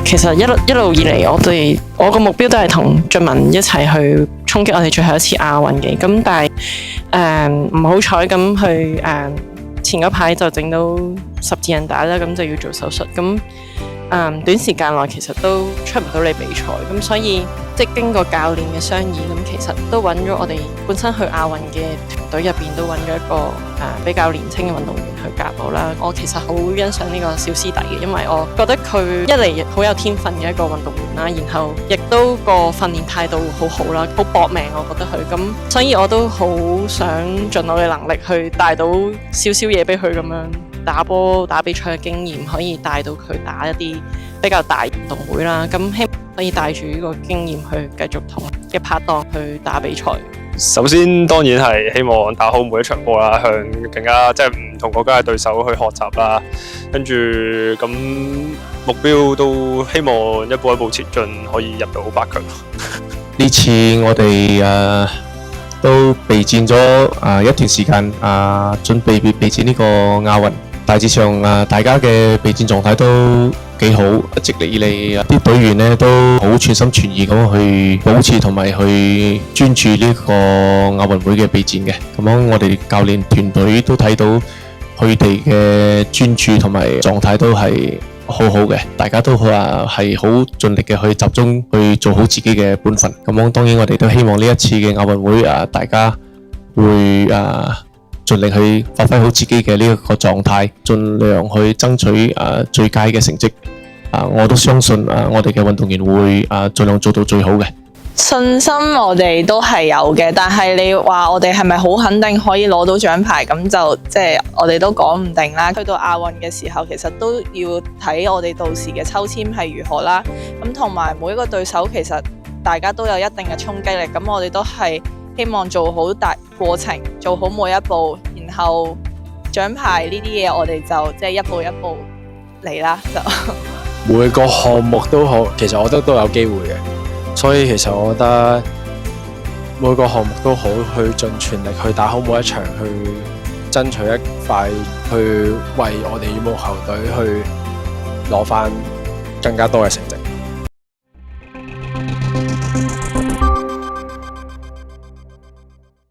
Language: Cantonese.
其實一路以嚟，我個目標都係同俊文一齊去衝擊我哋最後一次亞運嘅。咁但係唔好彩咁去前嗰排就整到十字韌帶啦，咁就要做手術。咁短時間內其實都出唔到嚟比賽，咁所以即係經過教練嘅商議，咁其實都揾咗我哋本身去亞運嘅團隊入邊都揾咗一個比較年輕嘅運動員去夾我啦。我其實好欣賞呢個小師弟嘅，因為我覺得佢一嚟好有天分嘅一個運動員啦，然後亦都個訓練態度好好啦，好搏命我覺得佢咁，所以我都好想盡我嘅能力去帶到少少嘢俾佢咁樣。打波打比賽嘅經驗可以帶到佢打一啲比較大運動會啦，咁希望可以帶住呢個經驗去繼續同嘅拍檔去打比賽。首先當然係希望打好每一場波啦，向更加即係唔同國家嘅對手去學習啦，跟住咁目標都希望一步一步前進，可以入到8強。呢次我哋都備戰咗一段時間，準備備戰呢個亞運。大致上大家嘅備戰狀態都幾好，一直以嚟啲隊員呢都好全心全意咁去保持同埋去專注呢個亞運會嘅備戰嘅。咁樣我哋教練團隊都睇到佢哋嘅專注同埋狀態都係好好嘅，大家都係好盡力嘅去集中去做好自己嘅本分。咁樣當然我哋都希望呢一次嘅亞運會大家會盡力去發揮好自己嘅呢一個狀態，盡量去爭取最佳嘅成績。我都相信我哋嘅運動員會盡量做到最好嘅。信心我哋都係有嘅，但係你話我哋係咪好肯定可以攞到獎牌，咁就即係我哋都講唔定啦。去到亞運嘅時候，其實都要睇我哋到時嘅抽籤係如何啦。咁同埋每一個對手其實大家都有一定嘅衝擊力，咁我哋都係希望做好大過程，做好每一步，然後獎牌呢啲嘢我哋就即係一步一步嚟啦。就每個項目都好，其實我覺得都有機會嘅，所以其實我覺得每個項目都好，去盡全力去打好每一場，去爭取一塊，去為我哋羽毛球隊去攞返更加多嘅成績。